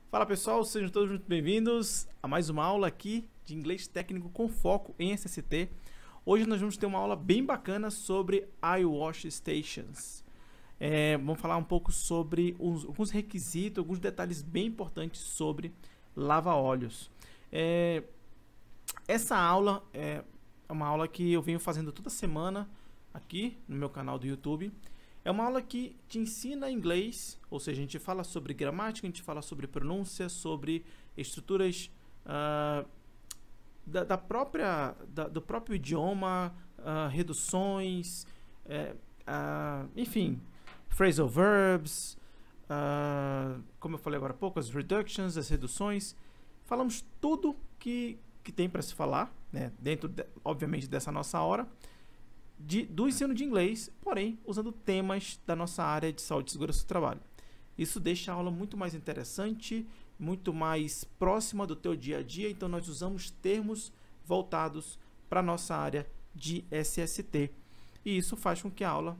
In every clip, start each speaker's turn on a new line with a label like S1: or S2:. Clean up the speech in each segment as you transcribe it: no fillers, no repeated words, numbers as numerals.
S1: Fala pessoal, sejam todos muito bem-vindos a mais uma aula aqui de inglês técnico com foco em SST. Hoje nós vamos ter uma aula bem bacana sobre iWash Stations. Vamos falar um pouco sobre alguns requisitos, alguns detalhes bem importantes sobre lava-óleos. Essa aula é uma aula que eu venho fazendo toda semana aqui no meu canal do YouTube. É uma aula que te ensina inglês, ou seja, a gente fala sobre gramática, a gente fala sobre pronúncia, sobre estruturas do próprio idioma, reduções, enfim, phrasal verbs, como eu falei agora há pouco, as reductions, as reduções. Falamos tudo que tem para se falar, né, dentro, obviamente, dessa nossa hora. Do ensino de inglês, porém, usando temas da nossa área de saúde e segurança do trabalho. Isso deixa a aula muito mais interessante, muito mais próxima do teu dia a dia, então nós usamos termos voltados para a nossa área de SST. E isso faz com que a aula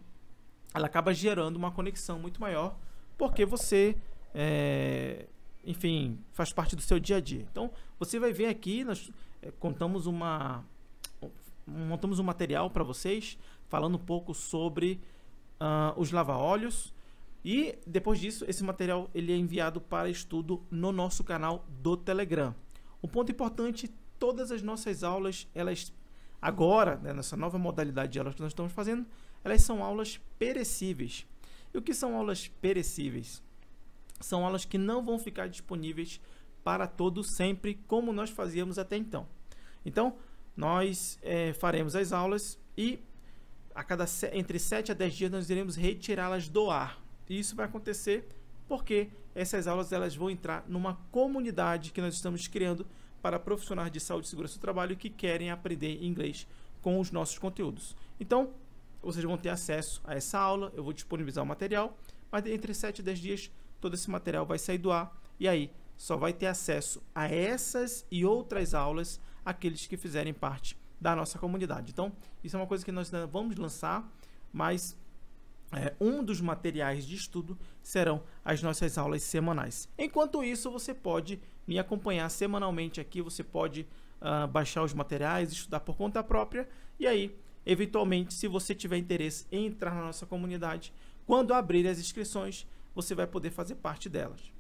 S1: ela acaba gerando uma conexão muito maior, porque você, enfim, faz parte do seu dia a dia. Então, você vai ver aqui, nós montamos um material para vocês, falando um pouco sobre os lava-óleos, e depois disso, esse material ele é enviado para estudo no nosso canal do Telegram. Um ponto importante, todas as nossas aulas, elas agora, né, nessa nova modalidade de aulas que nós estamos fazendo, elas são aulas perecíveis. E o que são aulas perecíveis? São aulas que não vão ficar disponíveis para todo sempre, como nós fazíamos até então. Então, nós faremos as aulas e entre 7 a 10 dias nós iremos retirá-las do ar. E isso vai acontecer porque essas aulas elas vão entrar numa comunidade que nós estamos criando para profissionais de saúde e segurança do trabalho que querem aprender inglês com os nossos conteúdos. Então, vocês vão ter acesso a essa aula, eu vou disponibilizar o material, mas entre 7 a 10 dias todo esse material vai sair do ar e aí só vai ter acesso a essas e outras aulas aqueles que fizerem parte da nossa comunidade. Então, isso é uma coisa que nós ainda vamos lançar, mas um dos materiais de estudo serão as nossas aulas semanais. Enquanto isso, você pode me acompanhar semanalmente aqui, você pode baixar os materiais, estudar por conta própria, e aí, eventualmente, se você tiver interesse em entrar na nossa comunidade, quando abrir as inscrições, você vai poder fazer parte delas.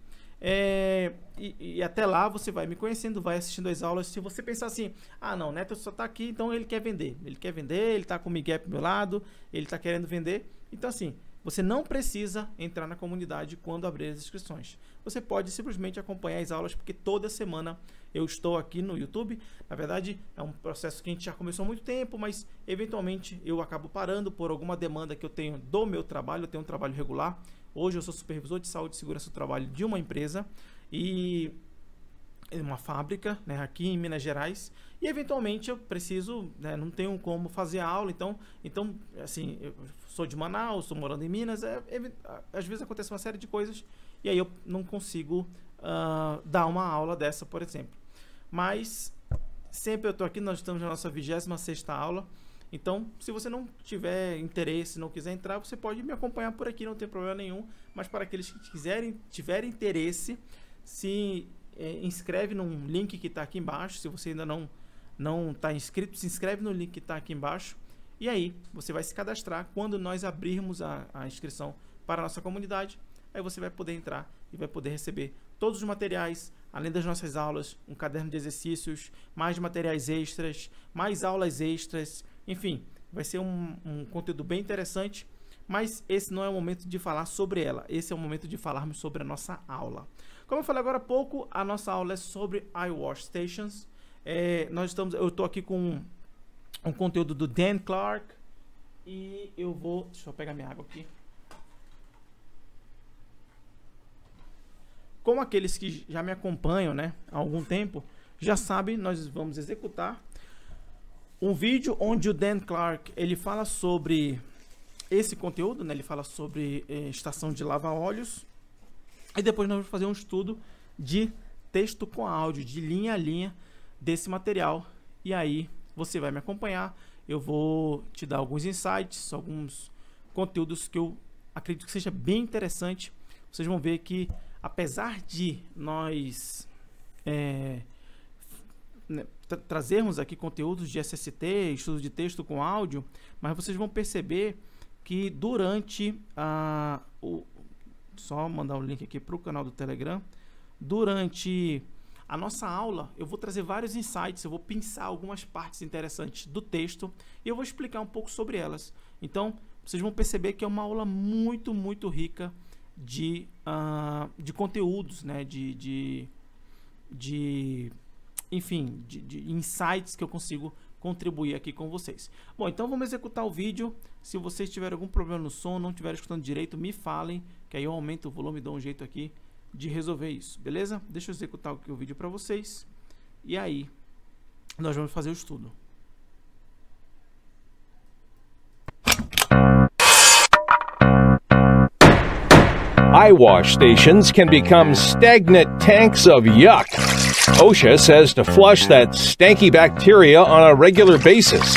S1: E até lá você vai me conhecendo, vai assistindo as aulas. Se você pensar assim, não, o Neto só está aqui, então ele quer vender, ele está com o Miguel pro meu lado, ele está querendo vender. Então assim, você não precisa entrar na comunidade quando abrir as inscrições. Você pode simplesmente acompanhar as aulas, porque toda semana eu estou aqui no YouTube. Na verdade, é um processo que a gente já começou há muito tempo, mas eventualmente eu acabo parando por alguma demanda que eu tenho do meu trabalho. Eu tenho um trabalho regular. Hoje eu sou supervisor de saúde e segurança do trabalho de uma empresa e uma fábrica, né, aqui em Minas Gerais, e eventualmente eu preciso, né, não tenho como fazer a aula, então assim, eu sou de Manaus, estou morando em Minas, às vezes acontece uma série de coisas e aí eu não consigo dar uma aula dessa, por exemplo. Mas sempre eu estou aqui, nós estamos na nossa 26ª aula. Então, se você não tiver interesse, não quiser entrar, você pode me acompanhar por aqui, não tem problema nenhum. Mas para aqueles que tiverem interesse, se inscreve no link que está aqui embaixo. Se você ainda não está inscrito, se inscreve no link que está aqui embaixo. E aí, você vai se cadastrar quando nós abrirmos a inscrição para a nossa comunidade. Aí você vai poder entrar e vai poder receber todos os materiais, além das nossas aulas, um caderno de exercícios, mais materiais extras, mais aulas extras. Enfim, vai ser um conteúdo bem interessante, mas esse não é o momento de falar sobre ela. Esse é o momento de falarmos sobre a nossa aula. Como eu falei agora há pouco, a nossa aula é sobre iWash Stations. Eu estou aqui com um conteúdo do Dan Clark e deixa eu pegar minha água aqui. Como aqueles que já me acompanham, né, há algum tempo, já sabem, nós vamos executar um vídeo onde o Dan Clark ele fala sobre esse conteúdo, né? Ele fala sobre estação de lava-óleos. E depois nós vamos fazer um estudo de texto com áudio, de linha a linha desse material. E aí você vai me acompanhar. Eu vou te dar alguns insights, alguns conteúdos que eu acredito que seja bem interessante. Vocês vão ver que apesar de nós trazermos aqui conteúdos de SST, estudo de texto com áudio, mas vocês vão perceber que durante só mandar o link aqui para o canal do Telegram, durante a nossa aula eu vou trazer vários insights, eu vou pensar algumas partes interessantes do texto e eu vou explicar um pouco sobre elas. Então vocês vão perceber que é uma aula muito, muito rica de conteúdos, né? Enfim, de insights que eu consigo contribuir aqui com vocês. Bom, então vamos executar o vídeo. Se vocês tiverem algum problema no som, não estiverem escutando direito, me falem, que aí eu aumento o volume e dou um jeito aqui de resolver isso, beleza? Deixa eu executar aqui o vídeo para vocês e aí nós vamos fazer o estudo.
S2: Eyewash stations can become stagnant tanks of yuck. OSHA says to flush that stanky bacteria on a regular basis.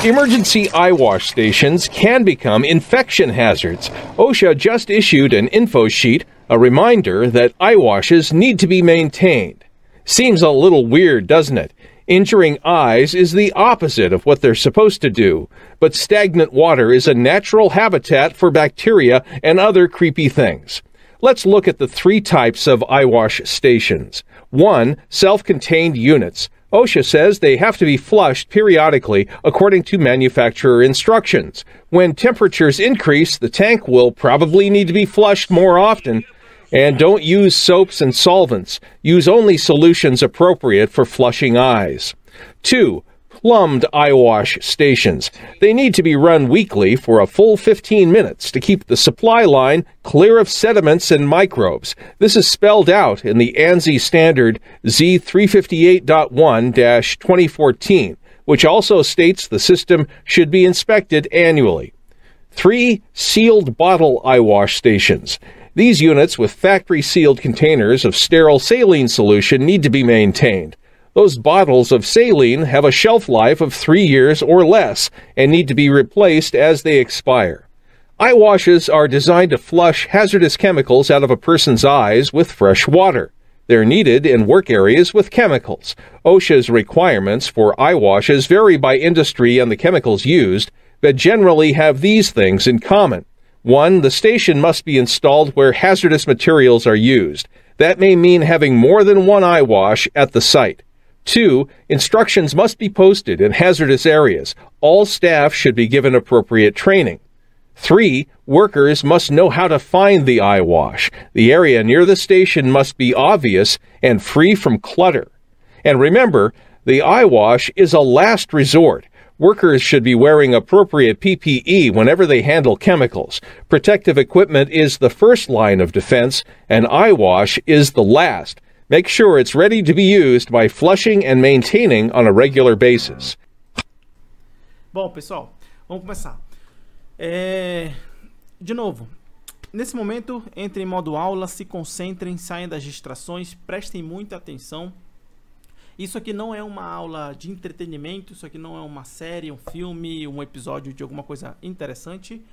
S2: Emergency eyewash stations can become infection hazards. OSHA just issued an info sheet, a reminder that eyewashes need to be maintained. Seems a little weird, doesn't it? Injuring eyes is the opposite of what they're supposed to do, but stagnant water is a natural habitat for bacteria and other creepy things. Let's look at the 3 types of eyewash stations. 1. Self-contained units. OSHA says they have to be flushed periodically according to manufacturer instructions. When temperatures increase, the tank will probably need to be flushed more often. And don't use soaps and solvents. Use only solutions appropriate for flushing eyes. 2. Plumbed eyewash stations. They need to be run weekly for a full 15 minutes to keep the supply line clear of sediments and microbes. This is spelled out in the ANSI standard Z358.1-2014, which also states the system should be inspected annually. 3. Sealed bottle eyewash stations. These units with factory-sealed containers of sterile saline solution need to be maintained. Those bottles of saline have a shelf life of 3 years or less and need to be replaced as they expire. Eyewashes are designed to flush hazardous chemicals out of a person's eyes with fresh water. They're needed in work areas with chemicals. OSHA's requirements for eyewashes vary by industry and the chemicals used, but generally have these things in common. 1. The station must be installed where hazardous materials are used. That may mean having more than one eyewash at the site. 2. Instructions must be posted in hazardous areas. All staff should be given appropriate training. 3. Workers must know how to find the eyewash. The area near the station must be obvious and free from clutter. And remember, the eyewash is a last resort. Workers should be wearing appropriate PPE whenever they handle chemicals. Protective equipment is the first line of defense, and eyewash is the last. Make sure it's ready to be used by flushing and maintaining on a regular basis.
S1: Bom, pessoal, vamos começar. De novo, nesse momento, entrem em modo aula, se concentrem, saiam das distrações, prestem muita atenção. Isso aqui não é uma aula de entretenimento, isso aqui não é uma série, um filme, um episódio de alguma coisa interessante,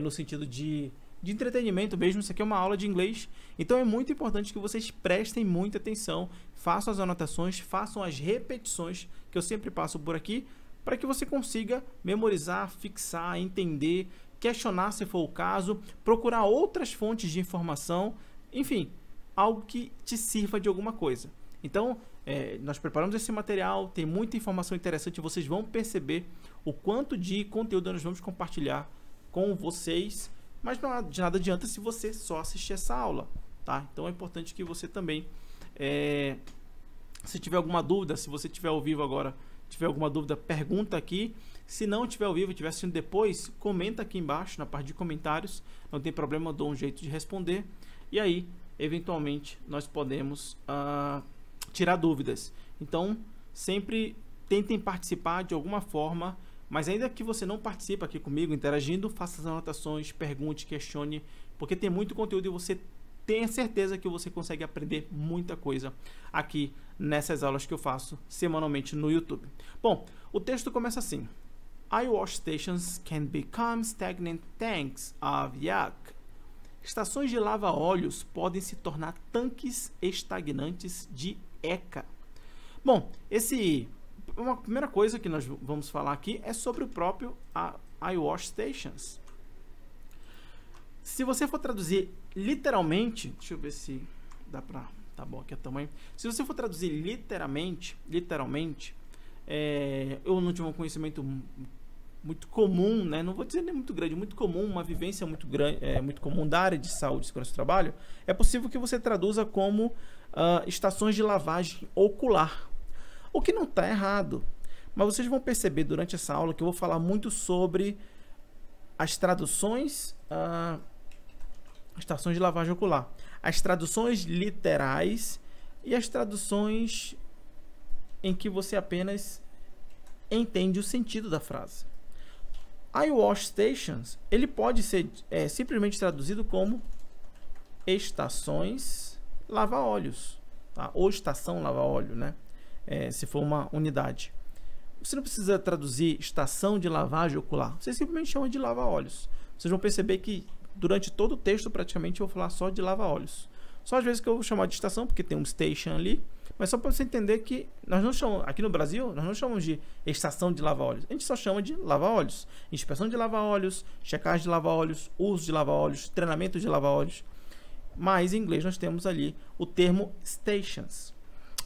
S1: no sentido de entretenimento mesmo. Isso aqui é uma aula de inglês, então é muito importante que vocês prestem muita atenção, façam as anotações, façam as repetições que eu sempre passo por aqui, para que você consiga memorizar, fixar, entender, questionar se for o caso, procurar outras fontes de informação, enfim, algo que te sirva de alguma coisa. Então, nós preparamos esse material, tem muita informação interessante, vocês vão perceber o quanto de conteúdo nós vamos compartilhar com vocês, mas de nada adianta se você só assistir essa aula, tá? Então é importante que você também, se tiver alguma dúvida, se você estiver ao vivo agora, tiver alguma dúvida, pergunta aqui. Se não estiver ao vivo, estiver assistindo depois, comenta aqui embaixo, na parte de comentários, não tem problema, eu dou um jeito de responder, e aí, eventualmente, nós podemos tirar dúvidas. Então, sempre tentem participar de alguma forma, mas ainda que você não participe aqui comigo, interagindo, faça as anotações, pergunte, questione, porque tem muito conteúdo e você tenha certeza que você consegue aprender muita coisa aqui nessas aulas que eu faço semanalmente no YouTube. Bom, o texto começa assim. Eyewash stations can become stagnant tanks of yuck. estações de lava-óleos podem se tornar tanques estagnantes de ECA. Bom, uma primeira coisa que nós vamos falar aqui é sobre o próprio iWash Stations. Se você for traduzir literalmente, deixa eu ver se dá para, tá bom aqui o tamanho. Se você for traduzir literalmente, eu não tive um conhecimento muito comum, né? Não vou dizer nem muito grande, muito comum, uma vivência muito grande, muito comum da área de saúde e segurança do trabalho. É possível que você traduza como estações de lavagem ocular, o que não está errado. Mas vocês vão perceber durante essa aula que eu vou falar muito sobre as traduções, estações de lavagem ocular, as traduções literais e as traduções em que você apenas entende o sentido da frase. iWash Stations, ele pode ser simplesmente traduzido como estações lava-óleos, tá? Ou estação lava-óleo, né? Se for uma unidade. Você não precisa traduzir estação de lavagem ocular, você simplesmente chama de lava-óleos. Vocês vão perceber que durante todo o texto praticamente eu vou falar só de lava-óleos. Só às vezes que eu vou chamar de estação, porque tem um station ali, mas só para você entender que nós não chamamos, aqui no Brasil, nós não chamamos de estação de lava-óleos, a gente só chama de lava-óleos. Inspeção de lava-óleos, checagem de lava-óleos, uso de lava-óleos, treinamento de lava-óleos. Mas em inglês nós temos ali o termo stations.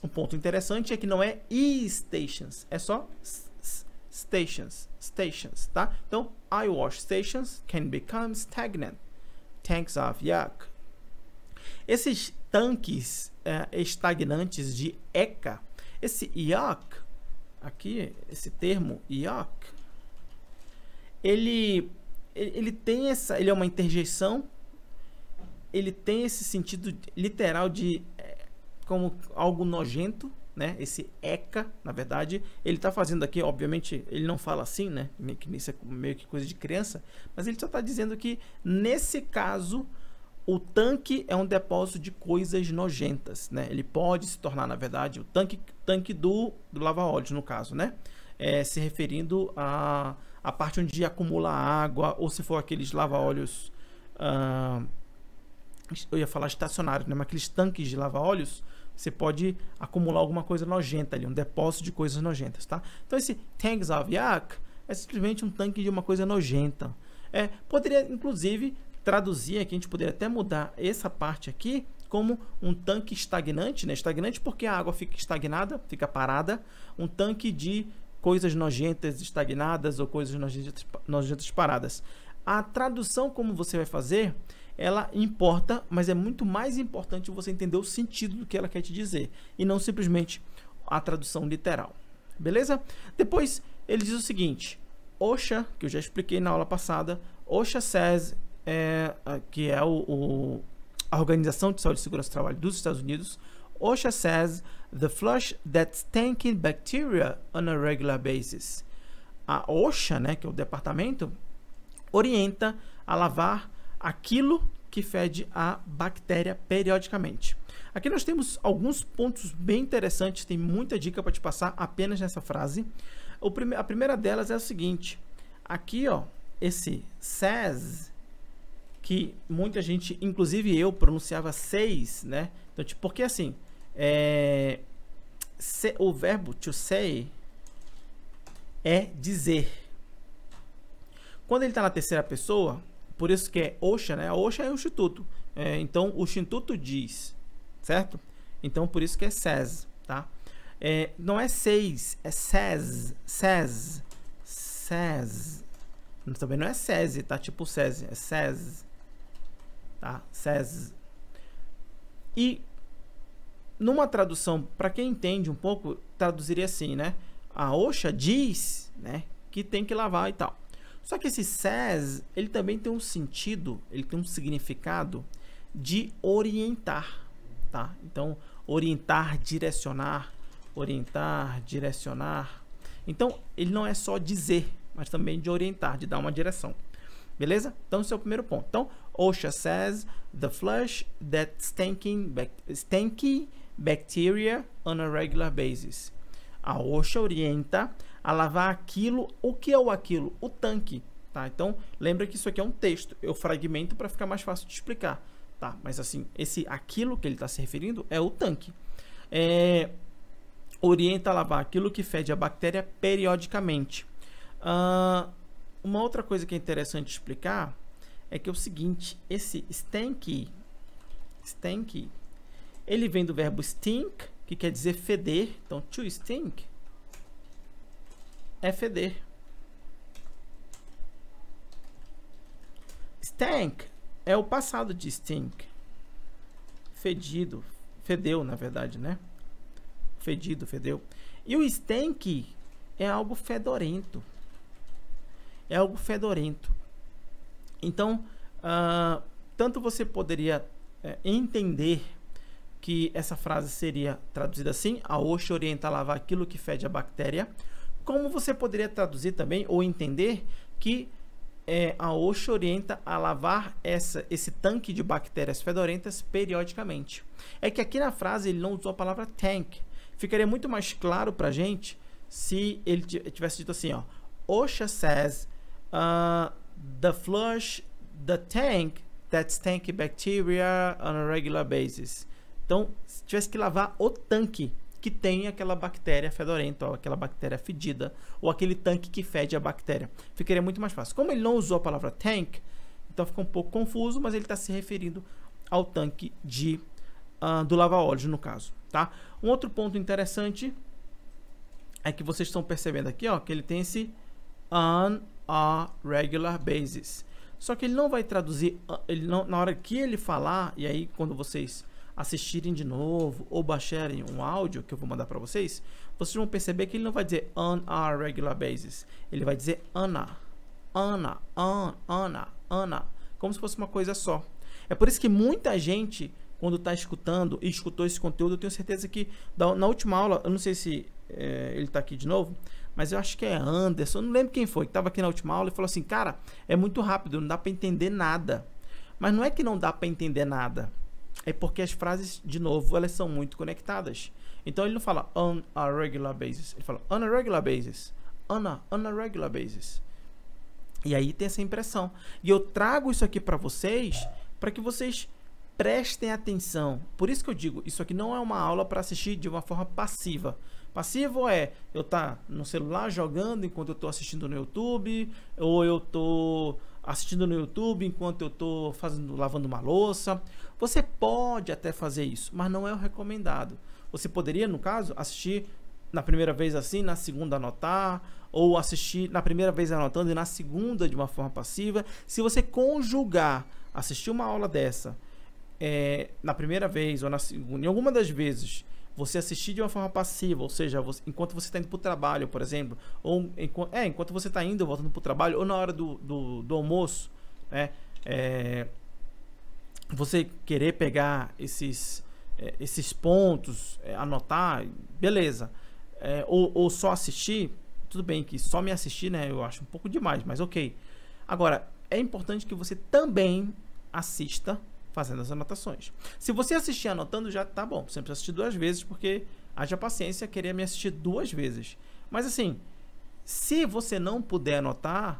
S1: Um ponto interessante é que não é e-stations, é só stations, tá? Então, iWash stations can become stagnant, tanks of yuck. Esses tanques estagnantes de ECA, esse yuck, aqui, esse termo yuck, ele tem ele é uma interjeição, ele tem esse sentido literal de como algo nojento, né? Esse ECA, na verdade, ele está fazendo aqui, obviamente, ele não fala assim, né? Isso é meio que coisa de criança, mas ele só está dizendo que, nesse caso, o tanque é um depósito de coisas nojentas, né? Ele pode se tornar, na verdade, o tanque do lava-óleos, no caso, né? Se referindo à parte onde acumula água, ou se for aqueles lava-óleos, eu ia falar estacionários, né? Mas aqueles tanques de lava-óleos, você pode acumular alguma coisa nojenta ali, um depósito de coisas nojentas, tá? Então esse tanks of yuck é simplesmente um tanque de uma coisa nojenta. Poderia, inclusive, traduzir aqui, a gente poderia até mudar essa parte aqui como um tanque estagnante, né? Estagnante porque a água fica estagnada, fica parada. Um tanque de coisas nojentas estagnadas ou coisas nojentas paradas. A tradução, como você vai fazer, ela importa, mas é muito mais importante você entender o sentido do que ela quer te dizer e não simplesmente a tradução literal. Beleza? Depois ele diz o seguinte: OSHA, que eu já expliquei na aula passada, OSHA says, que é a Organização de Saúde e Segurança do Trabalho dos Estados Unidos, OSHA says the flush that's tanking bacteria on a regular basis. A OSHA, né, que é o departamento, orienta a lavar aquilo que fede a bactéria periodicamente. Aqui nós temos alguns pontos bem interessantes, tem muita dica para te passar apenas nessa frase. A primeira delas é o seguinte: aqui, ó, esse says, que muita gente, inclusive eu, pronunciava says, né? Então, tipo, porque assim, o verbo to say é dizer. Quando ele está na terceira pessoa, por isso que é OSHA, né? A OSHA é o instituto. Então, o instituto diz, certo? Então, por isso que é says, tá? Não é says, é says. Também não é says, tá? Tipo says, é says, tá? Says. E numa tradução, para quem entende um pouco, traduziria assim, né? A OSHA diz, né, que tem que lavar e tal. Só que esse says, ele também tem um sentido, ele tem um significado de orientar, tá? Então, orientar, direcionar. Então, ele não é só dizer, mas também de orientar, de dar uma direção. Beleza? Então, esse é o primeiro ponto. Então, OSHA says the flush that's tanking bacteria on a regular basis. A OSHA orienta a lavar aquilo. O que é o aquilo? O tanque. tá? Então, lembra que isso aqui é um texto. Eu fragmento para ficar mais fácil de explicar, tá? Mas assim, aquilo que ele está se referindo é o tanque. Orienta a lavar aquilo que fede a bactéria periodicamente. Uma outra coisa que é interessante explicar é que é o seguinte, esse stank, ele vem do verbo stink, que quer dizer feder. Então, to stink é feder. Stank é o passado de stink. Fedido, fedeu, na verdade, né? Fedido, fedeu. E o stank é algo fedorento. É algo fedorento. Então, tanto você poderia entender que essa frase seria traduzida assim: a OSH orienta a lavar aquilo que fede a bactéria, como você poderia traduzir também ou entender que a OSH orienta a lavar esse tanque de bactérias fedorentas periodicamente. É que aqui na frase ele não usou a palavra tank. Ficaria muito mais claro para a gente se ele tivesse dito assim, ó: OSHA says the flush the tank that stank bacteria on a regular basis. Então, se tivesse que lavar o tanque que tem aquela bactéria fedorenta, ou aquela bactéria fedida, ou aquele tanque que fede a bactéria, ficaria muito mais fácil. Como ele não usou a palavra tank, então fica um pouco confuso, mas ele está se referindo ao tanque do lava-óleos, no caso, tá? Um outro ponto interessante é que vocês estão percebendo aqui, ó, que ele tem esse on a regular basis. Só que ele não vai traduzir, na hora que ele falar, e aí quando vocês assistirem de novo ou baixarem um áudio que eu vou mandar para vocês, vocês vão perceber que ele não vai dizer on a regular basis, ele vai dizer ana, como se fosse uma coisa só. É por isso que muita gente, quando está escutando e escutou esse conteúdo, eu tenho certeza que na última aula, eu não sei se ele está aqui de novo, mas eu acho que é Anderson, eu não lembro quem foi, que estava aqui na última aula e falou assim: cara, é muito rápido, não dá para entender nada. Mas não é que não dá para entender nada, é porque as frases, de novo, elas são muito conectadas. Então ele não fala on a regular basis, ele fala on a regular basis, on a regular basis. E aí tem essa impressão. E eu trago isso aqui para vocês, para que vocês prestem atenção. Por isso que eu digo, isso aqui não é uma aula para assistir de uma forma passiva. Passivo é eu estar no celular jogando enquanto eu estou assistindo no YouTube, ou eu estou assistindo no YouTube enquanto eu estou lavando uma louça. Você pode até fazer isso, mas não é o recomendado. Você poderia, no caso, assistir na primeira vez assim, na segunda anotar, ou assistir na primeira vez anotando e na segunda de uma forma passiva. Se você conjugar, assistir uma aula dessa na primeira vez ou na segunda, em alguma das vezes, você assistir de uma forma passiva, ou seja, enquanto você está indo para o trabalho, por exemplo, ou enquanto você está indo, voltando para o trabalho, ou na hora do almoço, né? Você querer pegar esses pontos, anotar, beleza. Ou só assistir, tudo bem que só me assistir, né, eu acho um pouco demais, mas ok. Agora, é importante que você também assista fazendo as anotações. Se você assistir anotando, já tá bom. Você não precisa assistir 2 vezes, porque haja paciência querer me assistir 2 vezes. Mas assim, se você não puder anotar,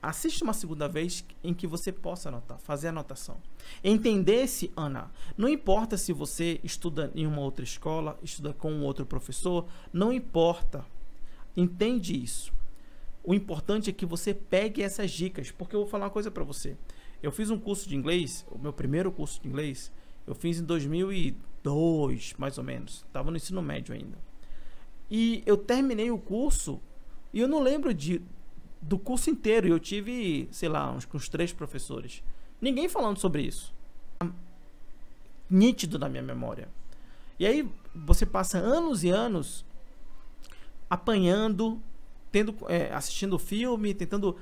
S1: assiste uma segunda vez em que você possa anotar, fazer a anotação. Entender-se, Ana, não importa se você estuda em uma outra escola, estuda com um outro professor, não importa. Entende isso. O importante é que você pegue essas dicas, porque eu vou falar uma coisa para você. Eu fiz um curso de inglês, o meu primeiro curso de inglês, eu fiz em 2002, mais ou menos. Estava no ensino médio ainda. E eu terminei o curso e eu não lembro do curso inteiro. Eu tive, sei lá, uns 3 professores. Ninguém falando sobre isso. Nítido na minha memória. E aí você passa anos e anos apanhando, assistindo filme, tentando,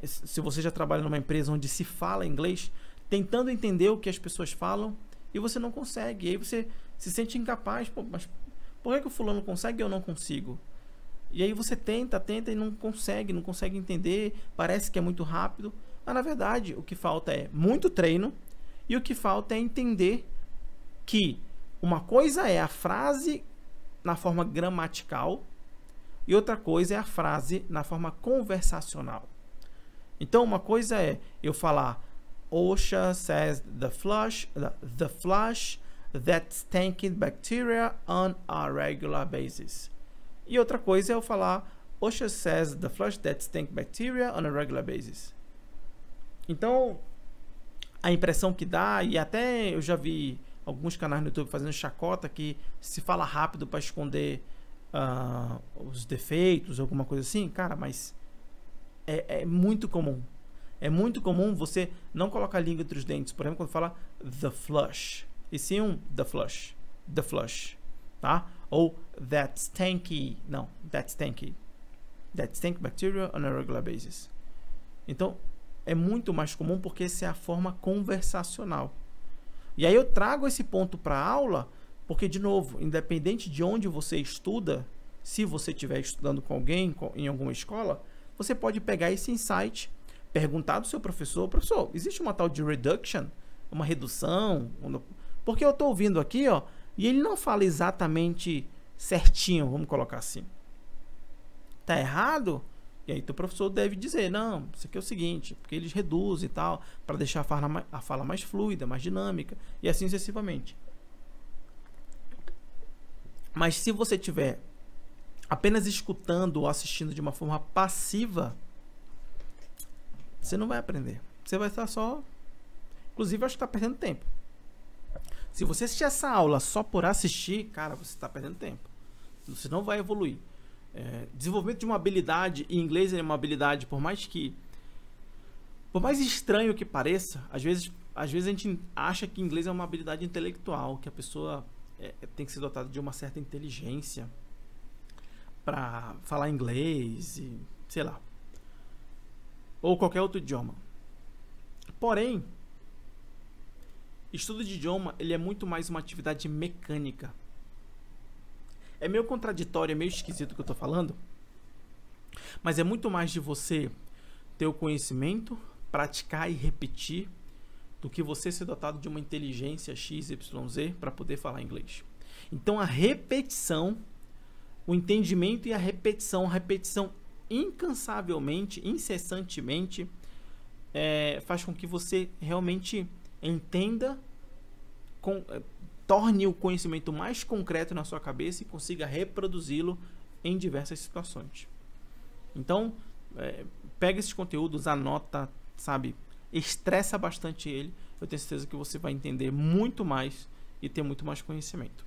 S1: se você já trabalha numa empresa onde se fala inglês, tentando entender o que as pessoas falam, e você não consegue. E aí você se sente incapaz. Pô, mas por que o fulano consegue e eu não consigo? E aí você tenta e não consegue entender, parece que é muito rápido, mas na verdade o que falta é muito treino, e o que falta é entender que uma coisa é a frase na forma gramatical e outra coisa é a frase na forma conversacional. Então, uma coisa é eu falar OSHA says the flush that's tanking bacteria on a regular basis. E outra coisa é eu falar OSHA says the flush that's tanking bacteria on a regular basis. Então, a impressão que dá, e até eu já vi alguns canais no YouTube fazendo chacota que se fala rápido para esconder os defeitos, alguma coisa assim, cara, mas é muito comum. É muito comum você não colocar a língua entre os dentes, por exemplo, quando fala the flush, e sim the flush, tá? Ou that's tanky, não, that's tanky bacteria on a regular basis. Então, é muito mais comum porque essa é a forma conversacional. E aí eu trago esse ponto para a aula, porque, de novo, independente de onde você estuda, se você estiver estudando com alguém em alguma escola, você pode pegar esse insight, perguntar do seu professor, existe uma tal de reduction, uma redução? Porque eu estou ouvindo aqui, ó, e ele não fala exatamente certinho, vamos colocar assim. Tá errado? E aí teu professor deve dizer, não, isso aqui é o seguinte, porque eles reduzem e tal, para deixar a fala mais fluida, mais dinâmica, e assim sucessivamente. Mas se você estiver apenas escutando ou assistindo de uma forma passiva, você não vai aprender. Você vai estar só... Inclusive, eu acho que está perdendo tempo. Se você assistir essa aula só por assistir, cara, você está perdendo tempo. Você não vai evoluir. Desenvolvimento de uma habilidade, em inglês é uma habilidade, por mais estranho que pareça, às vezes a gente acha que inglês é uma habilidade intelectual, que a pessoa tem que ser dotada de uma certa inteligência para falar inglês e sei lá, ou qualquer outro idioma. Porém, estudo de idioma, ele é muito mais uma atividade mecânica. É meio contraditório, é meio esquisito o que eu tô falando, mas é muito mais de você ter o conhecimento, praticar e repetir, do que você ser dotado de uma inteligência XYZ para poder falar inglês. Então a repetição, o entendimento e a repetição incansavelmente, incessantemente, faz com que você realmente entenda, torne o conhecimento mais concreto na sua cabeça e consiga reproduzi-lo em diversas situações. Então, pega esses conteúdos, anota, sabe? Estressa bastante ele. Eu tenho certeza que você vai entender muito mais e ter muito mais conhecimento.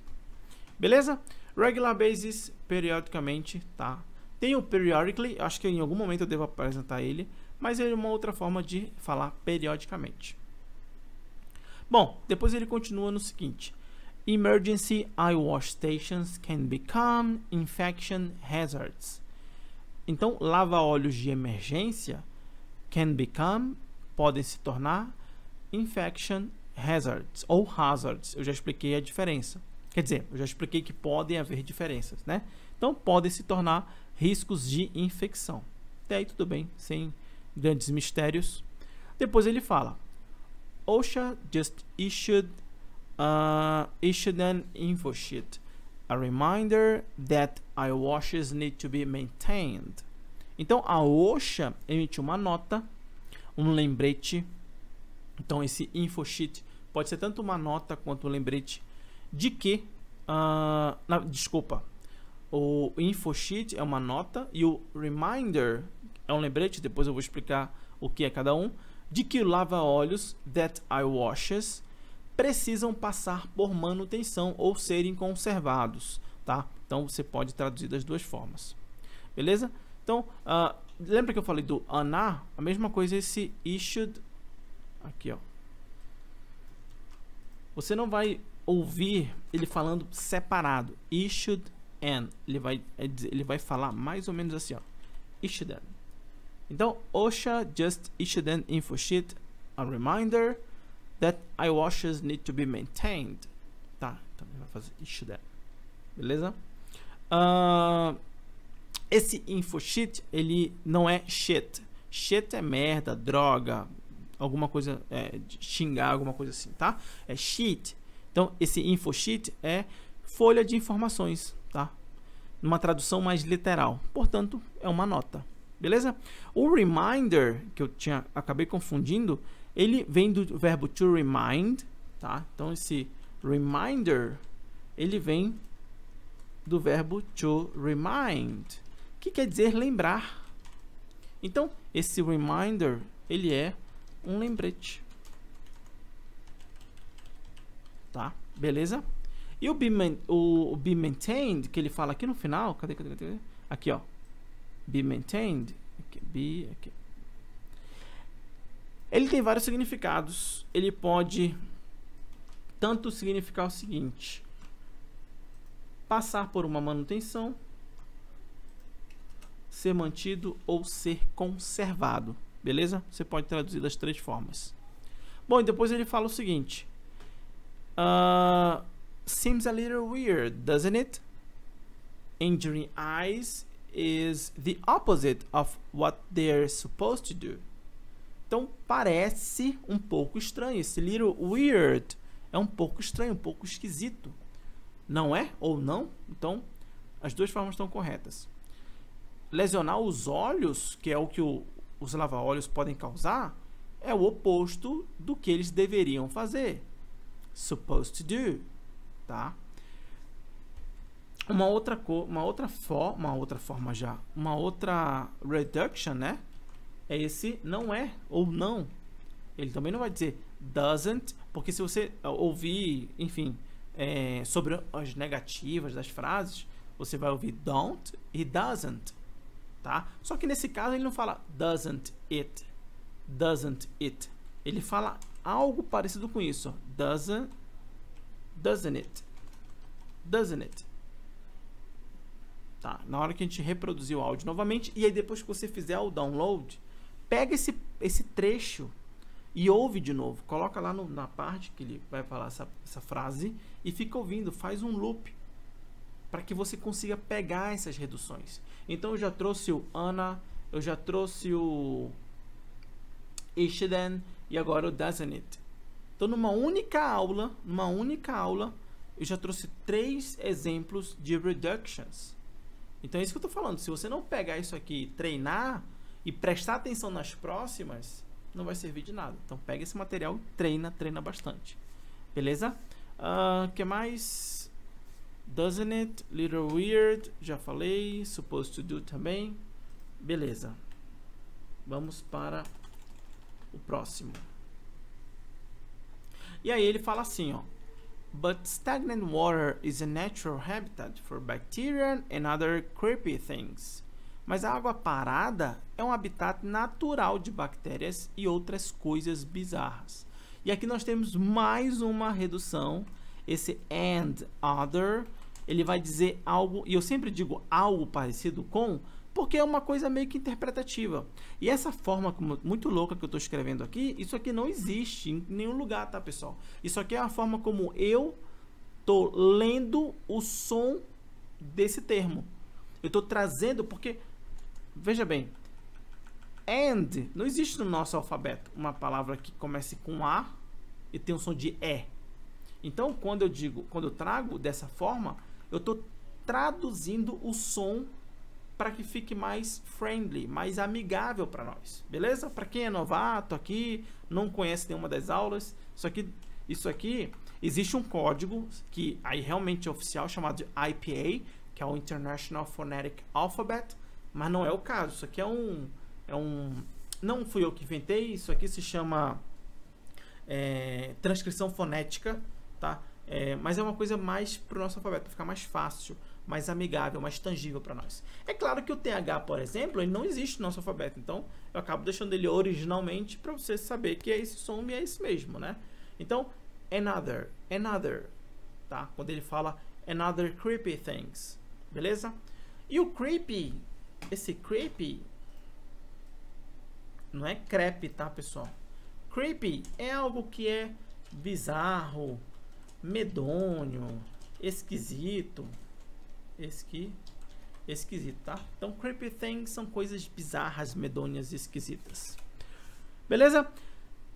S1: Beleza? Regular basis, periodicamente, tá? Tem o periodically, acho que em algum momento eu devo apresentar ele, mas é uma outra forma de falar periodicamente. Bom, depois ele continua no seguinte: Emergency eye wash stations can become infection hazards. Então, lava-olhos de emergência podem se tornar infection hazards ou hazards. Eu já expliquei a diferença. Quer dizer, eu já expliquei que podem haver diferenças, né? Então, podem se tornar riscos de infecção. Até aí tudo bem, sem grandes mistérios. Depois ele fala: OSHA just issued an info sheet, a reminder that eye washes need to be maintained. Então a OSHA emitiu uma nota, um lembrete. Então esse info sheet pode ser tanto uma nota quanto um lembrete de que, o info sheet é uma nota e o reminder é um lembrete, depois eu vou explicar o que é cada um, de que o lava-olhos that eye washes precisam passar por manutenção ou serem conservados, tá? Então você pode traduzir das duas formas, beleza? Então, lembra que eu falei do ANA? A mesma coisa esse issued, aqui ó. Você não vai ouvir ele falando separado, issued and, ele vai falar mais ou menos assim, ó, issued and. Então, OSHA just issued an info sheet, a reminder that eye washes need to be maintained. Tá, então ele vai fazer issued and. Beleza? Esse info sheet, ele não é shit. Shit é merda, droga, alguma coisa, xingar, alguma coisa assim, tá? É sheet. Então, esse info sheet é folha de informações, tá? Numa tradução mais literal. Portanto, é uma nota. Beleza? O reminder, que eu acabei confundindo, ele vem do verbo to remind, tá? Então esse reminder, ele vem do verbo to remind, que quer dizer lembrar. Então, esse reminder, ele é um lembrete. Tá? Beleza? E o be maintained, que ele fala aqui no final, cadê? Aqui, ó. Be maintained. Aqui. Ele tem vários significados. Ele pode tanto significar o seguinte: passar por uma manutenção, ser mantido ou ser conservado. Beleza? Você pode traduzir das três formas. Bom, e depois ele fala o seguinte: seems a little weird, doesn't it? Injuring eyes is the opposite of what they're supposed to do. Então parece um pouco estranho. Esse little weird é um pouco estranho, um pouco esquisito. Não é ou não? Então as duas formas estão corretas. Lesionar os olhos, que é o que os lava-olhos podem causar, é o oposto do que eles deveriam fazer. Supposed to do, tá? Uma outra reduction, né? É esse não é ou não. Ele também não vai dizer doesn't, porque se você ouvir, enfim, sobre as negativas das frases, você vai ouvir don't e doesn't, tá? Só que nesse caso ele não fala doesn't it. Ele fala algo parecido com isso. Doesn't it. Tá? Na hora que a gente reproduzir o áudio novamente, e aí depois que você fizer o download, pega esse trecho e ouve de novo. Coloca lá na parte que ele vai falar essa frase e fica ouvindo. Faz um loop para que você consiga pegar essas reduções. Então eu já trouxe o Anna, eu já trouxe o Ishiden e agora o doesn't it. Então numa única aula, eu já trouxe 3 exemplos de reductions. Então é isso que eu estou falando. Se você não pegar isso aqui, treinar e prestar atenção nas próximas, não vai servir de nada. Então pega esse material e treina bastante. Beleza? Que mais? Doesn't it? Little weird. Já falei. Supposed to do também. Beleza. Vamos para o próximo. E aí ele fala assim, ó. But stagnant water is a natural habitat for bacteria and other creepy things. Mas a água parada é um habitat natural de bactérias e outras coisas bizarras. E aqui nós temos mais uma redução. Esse and other, ele vai dizer algo, e eu sempre digo algo parecido com, porque é uma coisa meio que interpretativa. E essa forma muito louca que eu estou escrevendo aqui, isso aqui não existe em nenhum lugar, tá, pessoal? Isso aqui é a forma como eu estou lendo o som desse termo. Eu estou trazendo, porque, veja bem, and não existe no nosso alfabeto uma palavra que comece com A e tem um som de E. Então, quando eu trago dessa forma, eu estou traduzindo o som para que fique mais friendly, mais amigável para nós, beleza? Para quem é novato aqui, não conhece nenhuma das aulas, isso aqui existe um código que aí realmente é oficial, chamado de IPA, que é o International Phonetic Alphabet, mas não é o caso. Isso aqui não fui eu que inventei, isso aqui se chama transcrição fonética, tá? Mas é uma coisa mais para o nosso alfabeto, para ficar mais fácil, mais amigável, mais tangível para nós. É claro que o TH, por exemplo, ele não existe no nosso alfabeto, então eu acabo deixando ele originalmente para você saber que é esse som e é esse mesmo, né? Então, another, tá? Quando ele fala another creepy things, beleza? E o creepy, esse creepy não é crepe, tá, pessoal? Creepy é algo que é bizarro, medonho, esquisito, tá? Então, creepy things são coisas bizarras, medonhas e esquisitas. Beleza?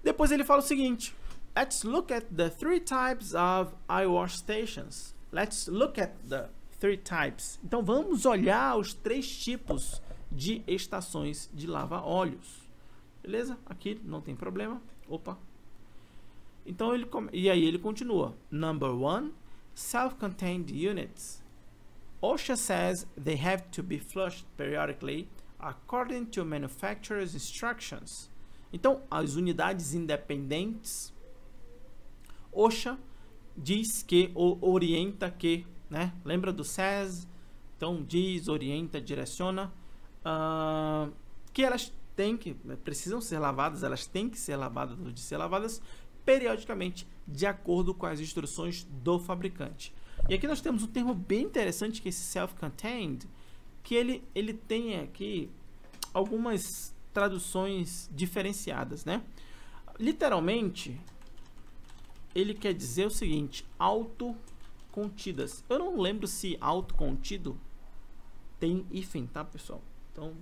S1: Depois ele fala o seguinte: let's look at the 3 types of eye wash stations. Let's look at the 3 types. Então, vamos olhar os 3 tipos de estações de lava-óleos. Beleza? Aqui não tem problema. Opa. Então e aí ele continua. Number 1, self-contained units. OSHA says they have to be flushed periodically according to manufacturer's instructions. Então, as unidades independentes, OSHA diz que, ou orienta que, né? Lembra do says? Então, diz, orienta, direciona, que elas precisam ser lavadas, elas têm que ser lavadas, de ser lavadas periodicamente, de acordo com as instruções do fabricante. E aqui nós temos um termo bem interessante, que é esse self-contained, que ele tem aqui algumas traduções diferenciadas, né? Literalmente, ele quer dizer o seguinte: autocontidas. Eu não lembro se autocontido tem hífen, tá, pessoal? Então,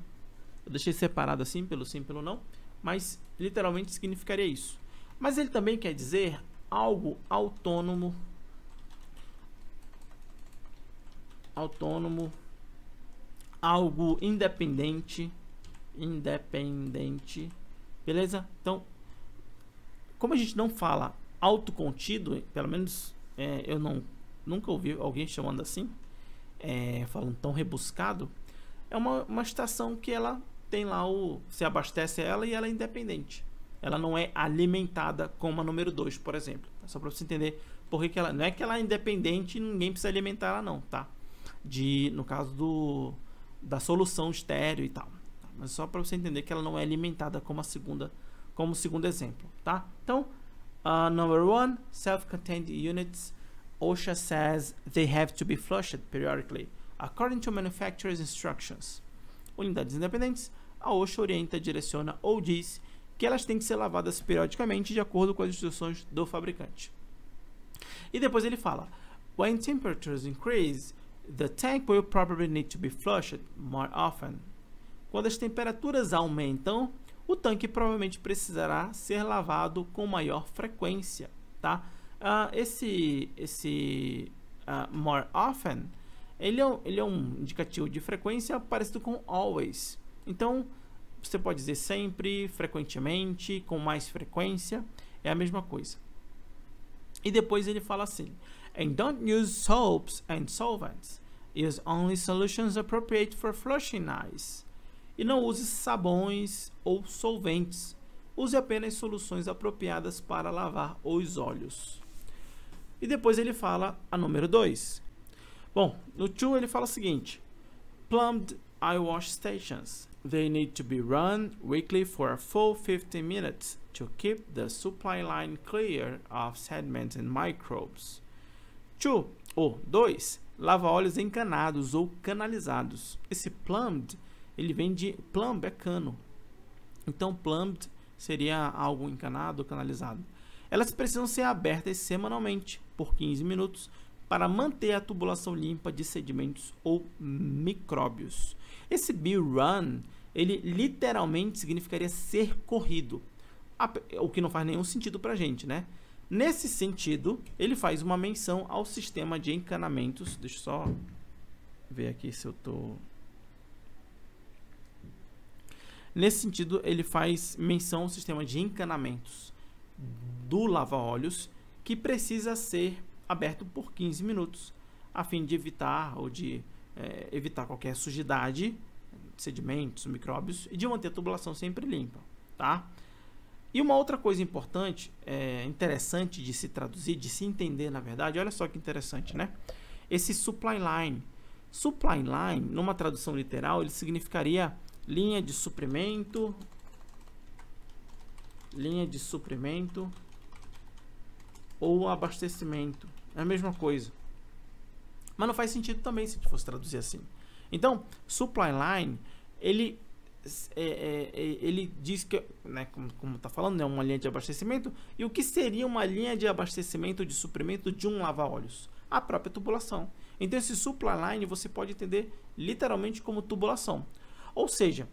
S1: eu deixei separado assim, pelo sim, pelo não, mas literalmente significaria isso. Mas ele também quer dizer algo autônomo, algo independente, beleza? Então, como a gente não fala autocontido, pelo menos eu nunca ouvi alguém chamando assim, falando tão rebuscado, é uma estação que ela tem lá se abastece ela e ela é independente. Ela não é alimentada como a número 2, por exemplo. Só para você entender por que ela não é que ela é independente e ninguém precisa alimentar ela não, tá? No caso da solução estéreo e tal. Mas só para você entender que ela não é alimentada como o segundo exemplo, tá? Então, number 1, self-contained units. OSHA says they have to be flushed periodically according to manufacturer's instructions. Unidades independentes, a OSHA orienta, direciona ou diz que elas têm que ser lavadas periodicamente de acordo com as instruções do fabricante. E depois ele fala: when temperatures increase, the tank will probably need to be flushed more often. Quando as temperaturas aumentam, o tanque provavelmente precisará ser lavado com maior frequência, tá? Esse more often, ele é um indicativo de frequência parecido com always. Então, você pode dizer sempre, frequentemente, com mais frequência, é a mesma coisa. E depois ele fala assim: and don't use soaps and solvents. Use only solutions appropriate for flushing eyes. E não use sabões ou solventes. Use apenas soluções apropriadas para lavar os olhos. E depois ele fala a número 2. Bom, no 2 ele fala o seguinte: plumbed eye wash stations. They need to be run weekly for a full 15 minutes to keep the supply line clear of sediments and microbes. 2. Lava-óleos encanados ou canalizados. Esse plumbed, ele vem de plumb, é cano. Então, plumbed seria algo encanado ou canalizado. Elas precisam ser abertas semanalmente por 15 minutos para manter a tubulação limpa de sedimentos ou micróbios. Esse be run, ele literalmente significaria ser corrido, o que não faz nenhum sentido para a gente, né? Nesse sentido, ele faz uma menção ao sistema de encanamentos. Deixa eu só ver aqui se eu tô... Nesse sentido, ele faz menção ao sistema de encanamentos do lava-óleos, que precisa ser aberto por 15 minutos, a fim de evitar evitar qualquer sujidade, sedimentos, micróbios, e de manter a tubulação sempre limpa, tá? E uma outra coisa importante, interessante de se traduzir, de se entender, na verdade, olha só que interessante, né? Esse supply line. Supply line, numa tradução literal, ele significaria linha de suprimento ou abastecimento. É a mesma coisa. Mas não faz sentido também se a gente fosse traduzir assim. Então, supply line, ele diz que, né, como está falando, é uma linha de abastecimento. E o que seria uma linha de abastecimento, de suprimento de um lava-óleos? A própria tubulação. Então, esse supply line você pode entender literalmente como tubulação. Ou seja,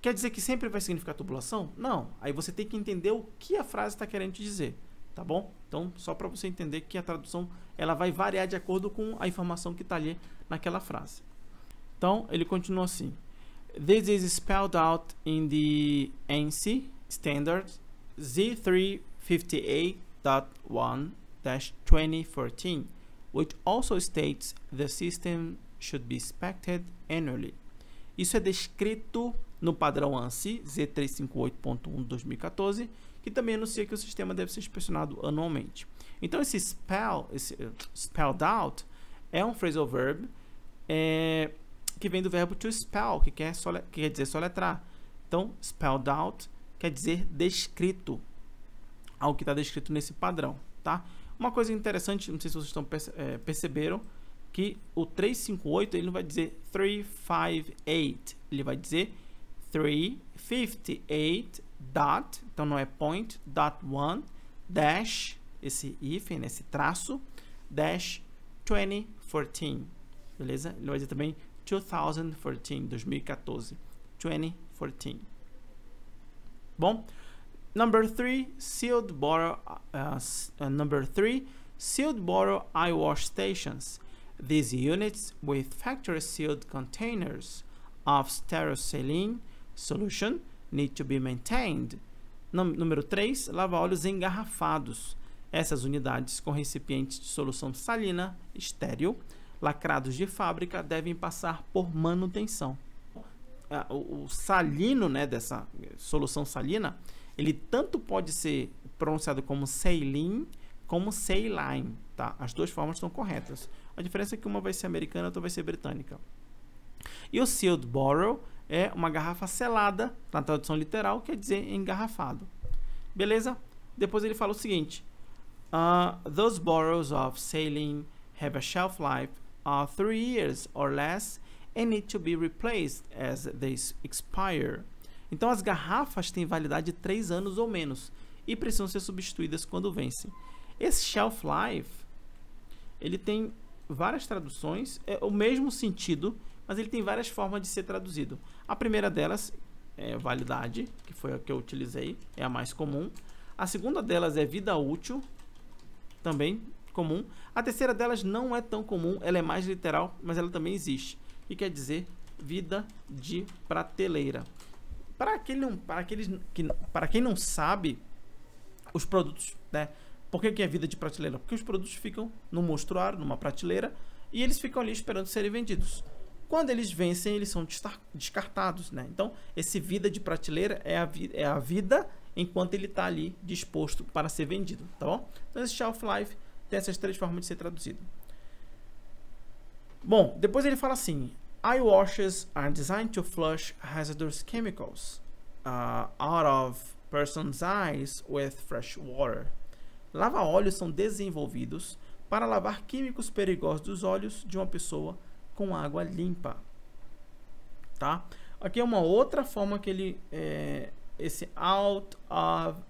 S1: quer dizer que sempre vai significar tubulação? Não. Aí você tem que entender o que a frase está querendo te dizer, tá bom? Então, só para você entender que a tradução ela vai variar de acordo com a informação que está ali naquela frase. Então, ele continua assim: This is spelled out in the ANSI standard Z358.1-2014, which also states the system should be inspected annually. Isso é descrito no padrão ANSI Z358.1/2014, que também anuncia que o sistema deve ser inspecionado anualmente. Então esse spelled out é um phrasal verb que vem do verbo to spell, que quer dizer soletrar. Então spelled out quer dizer descrito, algo que está descrito nesse padrão, tá? Uma coisa interessante, não sei se vocês perceberam, que o 358 ele não vai dizer 358, ele vai dizer 358 dot, então não é point, dot one, dash, esse hífen, esse traço, dash 2014, beleza? Ele vai dizer também 2014, 2014, 2014. Bom, number 3, sealed bottle eye wash stations. These units with factory sealed containers of stearosaline solution need to be maintained. Número 3, lava-óleos engarrafados. Essas unidades com recipientes de solução salina estéril, lacrados de fábrica, devem passar por manutenção. O salino, né, dessa solução salina, ele tanto pode ser pronunciado como saline como saline, tá? As duas formas estão corretas. A diferença é que uma vai ser americana e outra vai ser britânica. E o sealed bottle é uma garrafa selada, na tradução literal, quer dizer engarrafado. Beleza? Depois ele fala o seguinte: those bottles of saline have a shelf life of 3 years or less and need to be replaced as they expire. Então as garrafas têm validade de 3 anos ou menos e precisam ser substituídas quando vencem. Esse shelf life, ele tem várias traduções, é o mesmo sentido, mas ele tem várias formas de ser traduzido. A primeira delas é validade, que foi a que eu utilizei, é a mais comum. A segunda delas é vida útil, também comum. A terceira delas não é tão comum, ela é mais literal, mas ela também existe. E quer dizer vida de prateleira. Para quem não sabe, os produtos, né? Por que é vida de prateleira? Porque os produtos ficam no mostruário, numa prateleira, e eles ficam ali esperando serem vendidos. Quando eles vencem, eles são descartados, né? Então, esse vida de prateleira é a vida enquanto ele está ali disposto para ser vendido, tá bom? Então, esse shelf life tem essas 3 formas de ser traduzido. Bom, depois ele fala assim: eye washes are designed to flush hazardous chemicals out of person's eyes with fresh water. Lava-olhos são desenvolvidos para lavar químicos perigosos dos olhos de uma pessoa com água limpa, tá? Aqui é uma outra forma que ele esse out of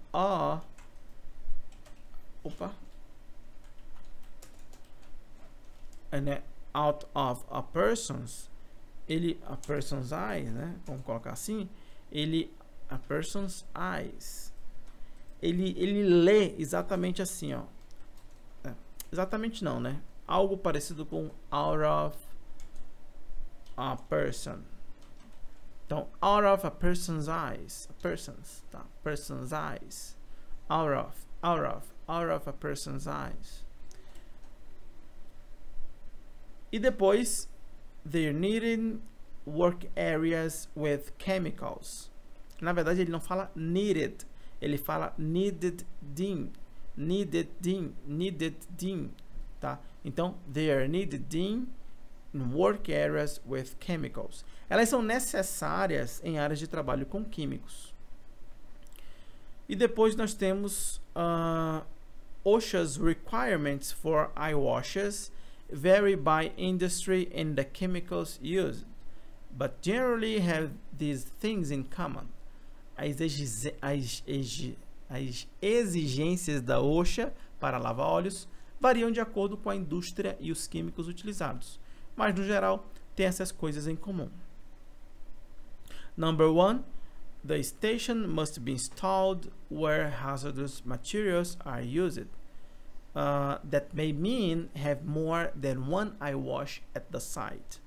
S1: out of a person's, a person's eyes, né? Vamos colocar assim, a person's eyes. Ele lê exatamente assim, ó. Exatamente não, né? Algo parecido com out of a person. Então, out of a person's eyes. Tá? Person's eyes. Out of a person's eyes. E depois, they're needed work areas with chemicals. Na verdade, ele não fala needed. Ele fala needed in, tá? Então, they are needed in work areas with chemicals. Elas são necessárias em áreas de trabalho com químicos. E depois nós temos OSHA's requirements for eye washes vary by industry and the chemicals used, but generally have these things in common. As exigências da OSHA para lava-óleos variam de acordo com a indústria e os químicos utilizados, mas no geral tem essas coisas em comum. Number 1, the station must be installed where hazardous materials are used. That may mean have more than one eye wash at the site.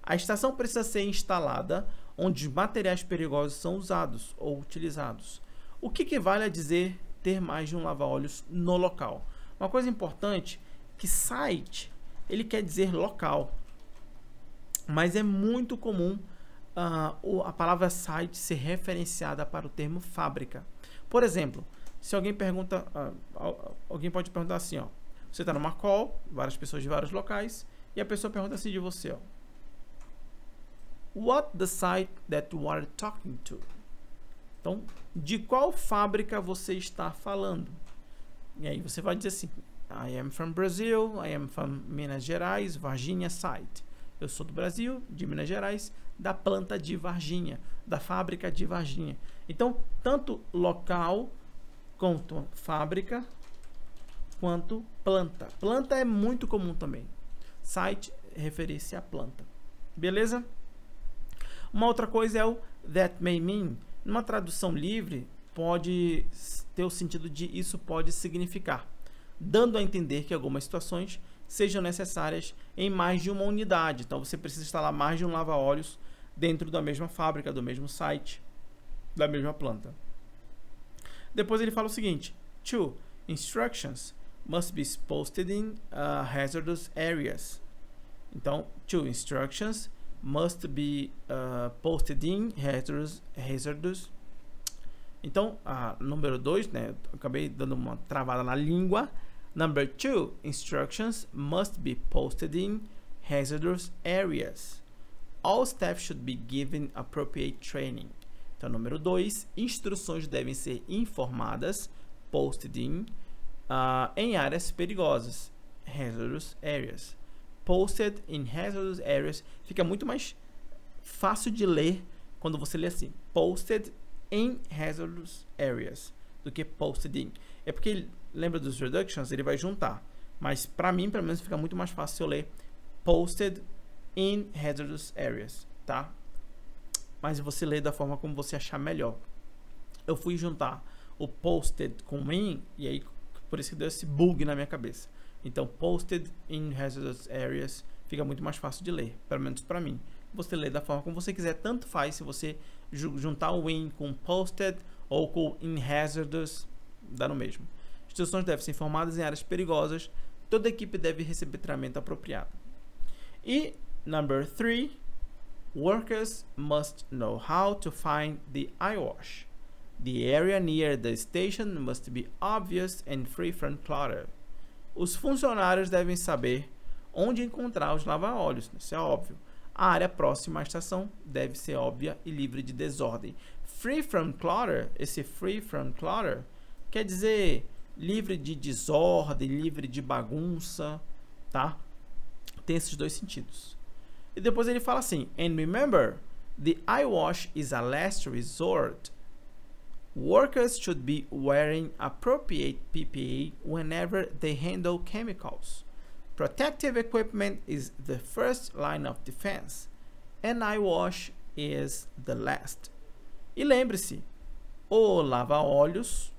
S1: A estação precisa ser instalada onde os materiais perigosos são usados ou utilizados. O que equivale a dizer ter mais de um lava-óleos no local? Uma coisa importante, que site, ele quer dizer local, mas é muito comum a palavra site ser referenciada para o termo fábrica. Por exemplo, se alguém pergunta, alguém pode perguntar assim, ó, você está numa call, várias pessoas de vários locais, e a pessoa pergunta assim de você, ó, what the site that you are talking to? Então, de qual fábrica você está falando? E aí você vai dizer assim, I am from Brazil, I am from Minas Gerais, Varginha site. Eu sou do Brasil, de Minas Gerais, da planta de Varginha, da fábrica de Varginha. Então, tanto local, quanto fábrica, quanto planta. Planta é muito comum também. Site referir-se à planta. Beleza? Uma outra coisa é o that may mean. Numa tradução livre, pode ter o sentido de isso pode significar, dando a entender que algumas situações sejam necessárias em mais de uma unidade. Então, você precisa instalar mais de um lava-óleos dentro da mesma fábrica, do mesmo site, da mesma planta. Depois ele fala o seguinte, 2. Instructions must be posted in hazardous areas. Então, 2. Instructions must be posted in hazardous. Então, número 2, né, eu acabei dando uma travada na língua. Number 2, instructions must be posted in hazardous areas. All staff should be given appropriate training. Então, número 2, instruções devem ser informadas, posted in, em áreas perigosas, hazardous areas. Posted in hazardous areas fica muito mais fácil de ler quando você lê assim, posted in hazardous areas, do que posted in. É porque, lembra dos reductions, ele vai juntar. Mas para mim, pelo menos, fica muito mais fácil eu ler posted in hazardous areas, tá? Mas você lê da forma como você achar melhor. Eu fui juntar o posted com in, e aí por isso que deu esse bug na minha cabeça. Então, posted in hazardous areas fica muito mais fácil de ler, pelo menos para mim. Você lê da forma como você quiser, tanto faz se você juntar o in com posted ou com in hazardous, dá no mesmo. Instruções devem ser informadas em áreas perigosas. Toda equipe deve receber treinamento apropriado. E number 3, workers must know how to find the eyewash. The area near the station must be obvious and free from clutter. Os funcionários devem saber onde encontrar os lava-óleos, isso é óbvio. A área próxima à estação deve ser óbvia e livre de desordem. Free from clutter, esse free from clutter quer dizer livre de desordem, livre de bagunça, tá? Tem esses dois sentidos. E depois ele fala assim, and remember, the eyewash is a last resort. Workers should be wearing appropriate PPE whenever they handle chemicals. Protective equipment is the first line of defense, and eyewash is the last. E lembre-se, o lava-óleos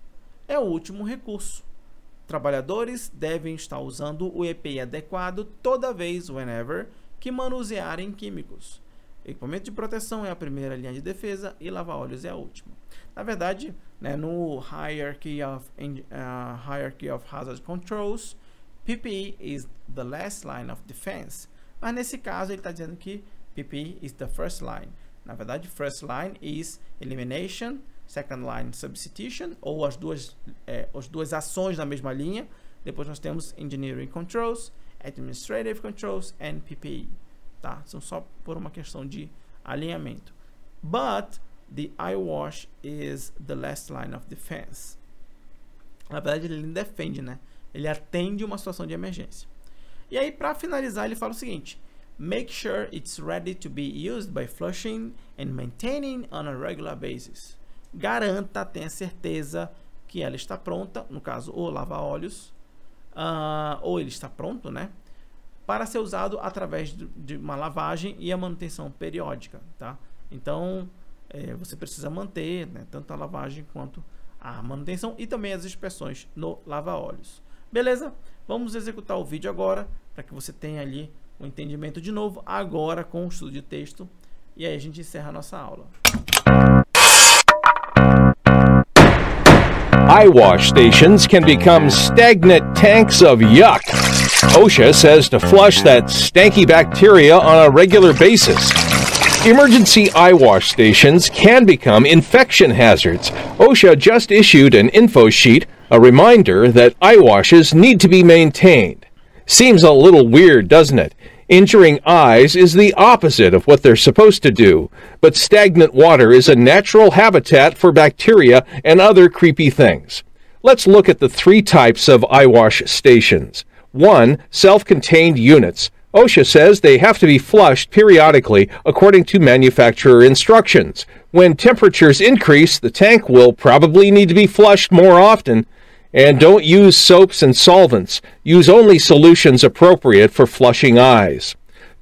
S1: é o último recurso. Trabalhadores devem estar usando o EPI adequado toda vez, whenever, que manusearem químicos. Equipamento de proteção é a primeira linha de defesa e lava-óleos é a última. Na verdade, né, no hierarchy of hazard controls, PPE is the last line of defense. Mas nesse caso ele está dizendo que PPE is the first line. Na verdade, first line is elimination, second line substitution, ou as duas ações na mesma linha. Depois nós temos engineering controls, administrative controls and PPE. Tá? São só por uma questão de alinhamento. But the eyewash is the last line of defense. Na verdade, ele defende, né? Ele atende uma situação de emergência. E aí, para finalizar, ele fala o seguinte: make sure it's ready to be used by flushing and maintaining on a regular basis. Garanta, tenha certeza que ela está pronta, no caso, o lava-óleos, ou ele está pronto, né? Para ser usado através de uma lavagem e a manutenção periódica, tá? Então, você precisa manter, né, tanto a lavagem quanto a manutenção e também as inspeções no lava-óleos. Beleza? Vamos executar o vídeo agora para que você tenha ali o entendimento de novo, agora com o estudo de texto, e aí a gente encerra a nossa aula.
S2: Eyewash stations can become stagnant tanks of yuck. OSHA says to flush that stanky bacteria on a regular basis. Emergency eyewash stations can become infection hazards. OSHA just issued an info sheet, a reminder that eyewashes need to be maintained. Seems a little weird, doesn't it? Injuring eyes is the opposite of what they're supposed to do, but stagnant water is a natural habitat for bacteria and other creepy things. Let's look at the 3 types of eyewash stations. 1. Self-contained units. OSHA says they have to be flushed periodically according to manufacturer instructions. When temperatures increase, the tank will probably need to be flushed more often. And don't use soaps and solvents. Use only solutions appropriate for flushing eyes.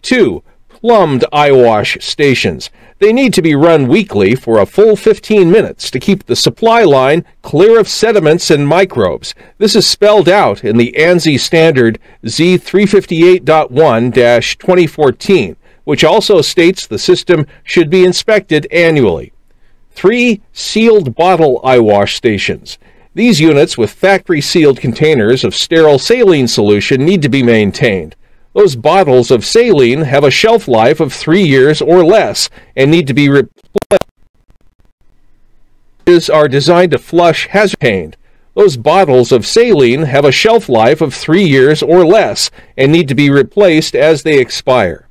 S2: 2. Plumbed eyewash stations. They need to be run weekly for a full 15 minutes to keep the supply line clear of sediments and microbes. This is spelled out in the ANSI standard Z358.1-2014, which also states the system should be inspected annually. 3. Sealed bottle eyewash stations. These units with factory-sealed containers of sterile saline solution need to be maintained. Those bottles of saline have a shelf life of 3 years or less and need to be replaced. Are designed to flush hazard. Those bottles of saline have a shelf life of 3 years or less and need to be replaced as they expire.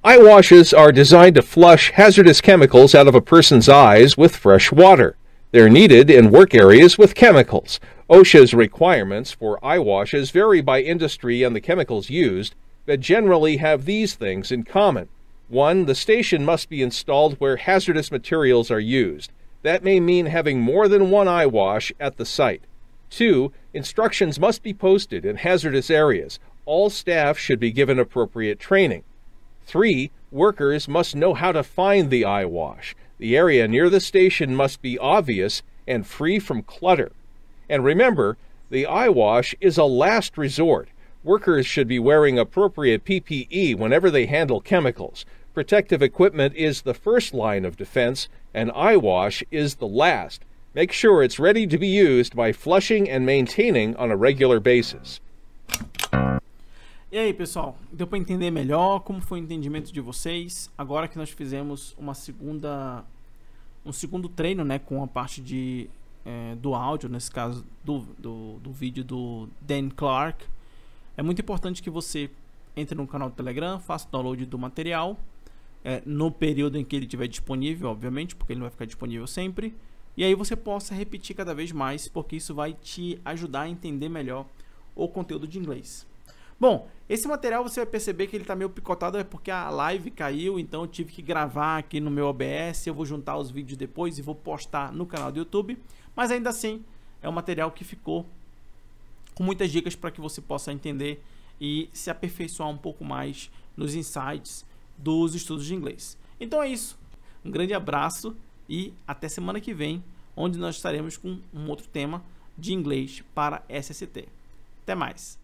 S2: Eyewashes are designed to flush hazardous chemicals out of a person's eyes with fresh water. They're needed in work areas with chemicals. OSHA's requirements for eyewashes vary by industry and the chemicals used, but generally have these things in common. 1. The station must be installed where hazardous materials are used. That may mean having more than one eyewash at the site. 2. Instructions must be posted in hazardous areas. All staff should be given appropriate training. 3. Workers must know how to find the eyewash. The area near the station must be obvious and free from clutter. And remember, the eyewash is a last resort. Workers should be wearing appropriate PPE whenever they handle chemicals. Protective equipment is the first line of defense, and eyewash is the last. Make sure it's ready to be used by flushing and maintaining on a regular basis.
S1: E aí, pessoal, deu para entender melhor como foi o entendimento de vocês? Agora que nós fizemos um segundo treino, né, com a parte do áudio, nesse caso do vídeo do Dan Clark, é muito importante que você entre no canal do Telegram, faça o download do material no período em que ele estiver disponível, obviamente, porque ele não vai ficar disponível sempre, e aí você possa repetir cada vez mais, porque isso vai te ajudar a entender melhor o conteúdo de inglês. Bom, esse material você vai perceber que ele está meio picotado, é porque a live caiu, então eu tive que gravar aqui no meu OBS, eu vou juntar os vídeos depois e vou postar no canal do YouTube, mas ainda assim é um material que ficou com muitas dicas para que você possa entender e se aperfeiçoar um pouco mais nos insights dos estudos de inglês. Então é isso, um grande abraço e até semana que vem, onde nós estaremos com um outro tema de inglês para SST. Até mais!